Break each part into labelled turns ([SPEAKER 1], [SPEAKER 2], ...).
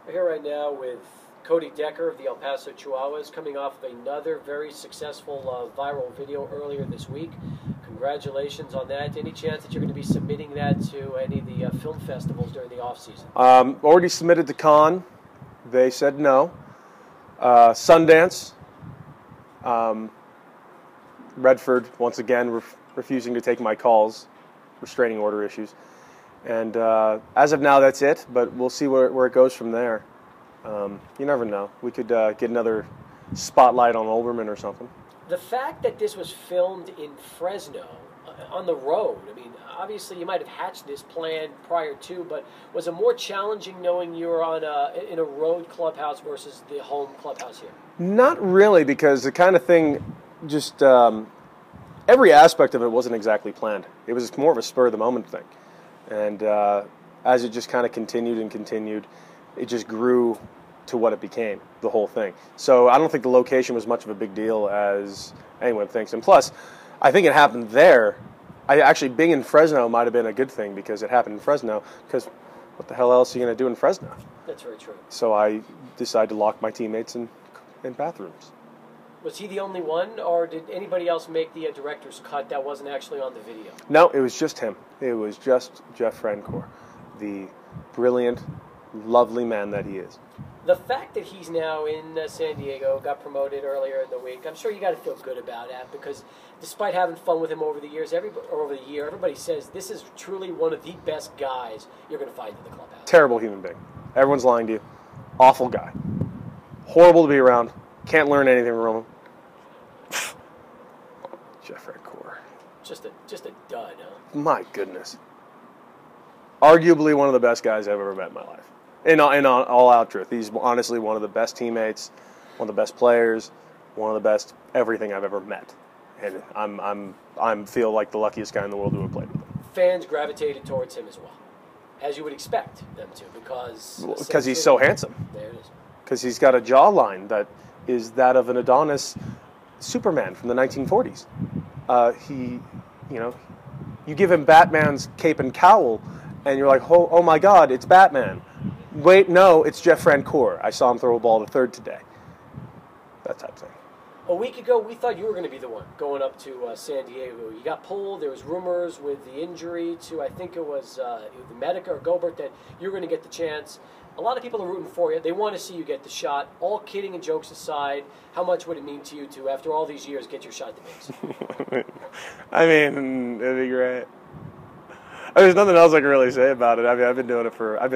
[SPEAKER 1] We're here right now with Cody Decker of the El Paso Chihuahuas, coming off of another very successful viral video earlier this week. Congratulations on that. Any chance that you're going to be submitting that to any of the film festivals during the off-season?
[SPEAKER 2] Already submitted to Cannes. They said no. Sundance. Redford, once again, refusing to take my calls. Restraining order issues. And as of now, that's it, but we'll see where it goes from there. You never know. We could get another spotlight on Olbermann or something.
[SPEAKER 1] The fact that this was filmed in Fresno, on the road, I mean, obviously you might have hatched this plan prior to, but was it more challenging knowing you were in a road clubhouse versus the home clubhouse here? Not
[SPEAKER 2] really, because the kind of thing just... every aspect of it wasn't exactly planned. It was more of a spur-of-the-moment thing. And as it just kind of continued and continued, it just grew to what it became, the whole thing. So I don't think the location was much of a big deal as anyone thinks. And plus, I think it happened there. Actually, being in Fresno might have been a good thing because it happened in Fresno, because what the hell else are you going to do in Fresno?
[SPEAKER 1] That's very true.
[SPEAKER 2] So I decided to lock my teammates in bathrooms.
[SPEAKER 1] Was he the only one, or did anybody else make the director's cut that wasn't actually on the video?
[SPEAKER 2] No, it was just him. It was just Jeff Francoeur, the brilliant, lovely man that he is.
[SPEAKER 1] The fact that he's now in San Diego, got promoted earlier in the week, I'm sure you got to feel good about that, because despite having fun with him over the years, everybody says this is truly one of the best guys you're going to find in the clubhouse.
[SPEAKER 2] Terrible human being. Everyone's lying to you. Awful guy. Horrible to be around. Can't learn anything from him. Jeff Francoeur.
[SPEAKER 1] Just a dud, huh?
[SPEAKER 2] My goodness. Arguably one of the best guys I've ever met in my life. In all out truth, he's honestly one of the best teammates, one of the best players, one of the best everything I've ever met, and I'm feel like the luckiest guy in the world to have played with him.
[SPEAKER 1] Fans gravitated towards him as well, as you would expect them to, because
[SPEAKER 2] he's so handsome.
[SPEAKER 1] There it is.
[SPEAKER 2] Because he's got a jawline that is that of an Adonis Superman from the 1940s. You give him Batman's cape and cowl, and you're like, oh my God, it's Batman. Wait, no, it's Jeff Francoeur. I saw him throw a ball to third today. That type of thing.
[SPEAKER 1] A week ago, we thought you were going to be the one going up to San Diego. You got pulled. There was rumors with the injury to, I think it was the Medica or Gobert, that you were going to get the chance. A lot of people are rooting for you. They want to see you get the shot. All kidding and jokes aside, how much would it mean to you to, after all these years, get your shot to base?
[SPEAKER 2] I mean, it'd be great. There's nothing else I can really say about it. I mean, I've been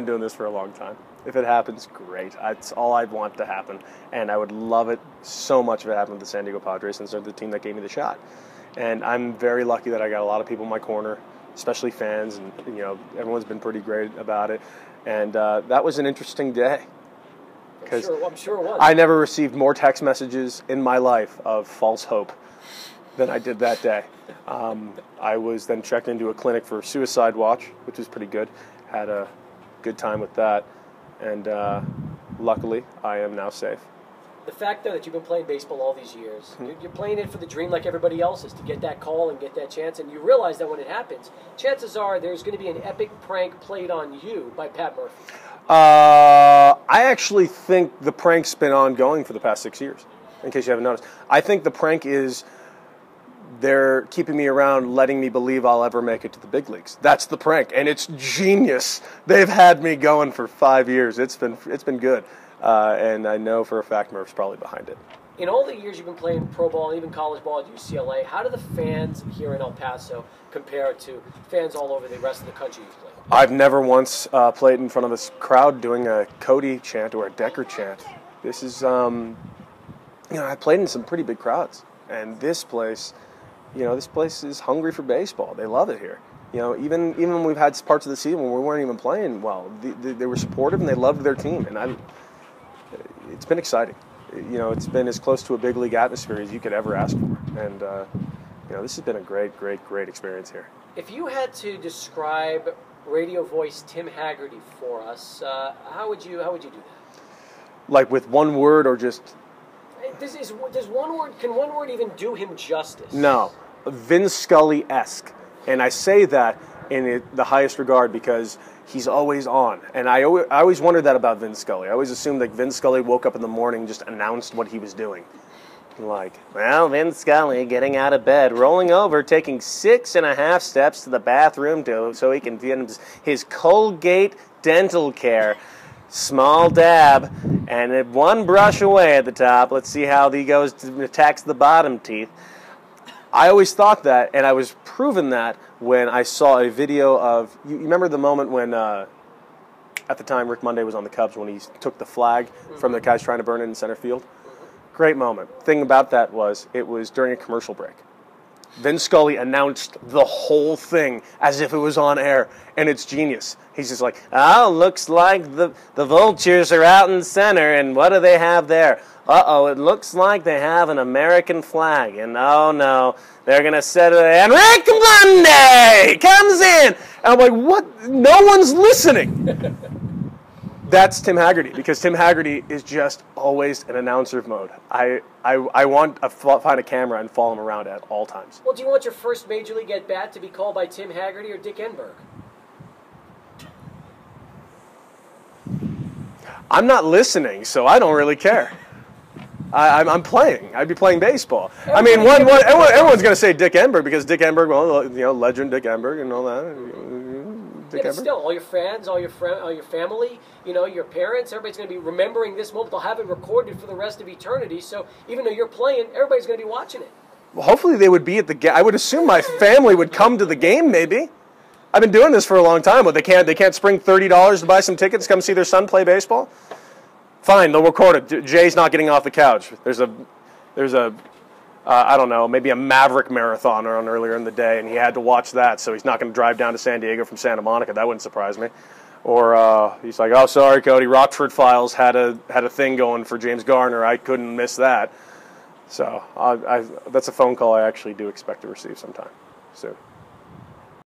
[SPEAKER 2] doing this for a long time. If it happens, great. That's all I want to happen, and I would love it so much if it happened with the San Diego Padres, since they're the team that gave me the shot. And I'm very lucky that I got a lot of people in my corner, especially fans, and everyone's been pretty great about it. And that was an interesting day.
[SPEAKER 1] I'm sure it was.
[SPEAKER 2] I never received more text messages in my life of false hope than I did that day. I was then checked into a clinic for suicide watch, which was pretty good. Had a good time with that. And luckily, I am now safe.
[SPEAKER 1] The fact, though, that you've been playing baseball all these years, you're playing it for the dream like everybody else is, to get that call and get that chance, and you realize that when it happens, chances are there's going to be an epic prank played on you by Pat Murphy.
[SPEAKER 2] I actually think the prank's been ongoing for the past 6 years, in case you haven't noticed. I think the prank is they're keeping me around, letting me believe I'll ever make it to the big leagues. That's the prank, and it's genius. They've had me going for 5 years. It's been good. And I know for a fact Murph's probably behind it.
[SPEAKER 1] In all the years you've been playing pro ball and even college ball at UCLA, how do the fans here in El Paso compare to fans all over the rest of the country you've played?
[SPEAKER 2] I've never once played in front of a crowd doing a Cody chant or a Decker chant. This is, I played in some pretty big crowds. And this place is hungry for baseball. They love it here. Even when we've had parts of the season when we weren't even playing well, they were supportive and they loved their team. And it's been exciting. It's been as close to a big league atmosphere as you could ever ask for. And, this has been a great, great, great experience here.
[SPEAKER 1] If you had to describe radio voice Tim Haggerty for us, how would you do that?
[SPEAKER 2] Like with one word or just...
[SPEAKER 1] Can one word even do him justice?
[SPEAKER 2] No. Vin Scully-esque. And I say that in the highest regard because he's always on. And I always wondered that about Vin Scully. I always assumed that Vin Scully woke up in the morning and just announced what he was doing. Like, well, Vin Scully getting out of bed, rolling over, taking 6.5 steps to the bathroom so he can get his Colgate dental care. Small dab, and one brush away at the top. Let's see how he goes to attacks the bottom teeth. I always thought that, and I was proven that when I saw a video of, you remember the moment when, at the time, Rick Monday was on the Cubs when he took the flag from the guys trying to burn it in center field? Great moment. Thing about that was, it was during a commercial break. Vin Scully announced the whole thing as if it was on air, and it's genius. He's just like, oh, looks like the vultures are out in center, and what do they have there? Uh-oh, it looks like they have an American flag, and oh no, they're going to set it, and Rick Monday comes in! And I'm like, what? No one's listening! That's Tim Haggerty, because Tim Haggerty is just always in announcer mode. I want to find a camera and follow him around at all times.
[SPEAKER 1] Well, do you want your first Major League at-bat to be called by Tim Haggerty or Dick Enberg?
[SPEAKER 2] I'm not listening, so I don't really care. I'm playing. I'd be playing baseball. I mean, everyone's going to say Dick Enberg because Dick Enberg, well, you know, legend Dick Enberg and all that.
[SPEAKER 1] Yeah, but still, all your friends, all your family, you know, your parents, everybody's going to be remembering this moment. They'll have it recorded for the rest of eternity. So even though you're playing, everybody's going to be watching it.
[SPEAKER 2] Well, hopefully they would be at the game. I would assume my family would come to the game. Maybe. I've been doing this for a long time, but they can't spring $30 to buy some tickets to come see their son play baseball. Fine, they'll record it. Jay's not getting off the couch. There's a I don't know, maybe a Maverick marathon on earlier in the day, and he had to watch that, so he's not going to drive down to San Diego from Santa Monica. That wouldn't surprise me. Or he's like, oh, sorry, Cody, Rockford Files had a thing going for James Garner. I couldn't miss that. So that's a phone call I actually do expect to receive sometime soon.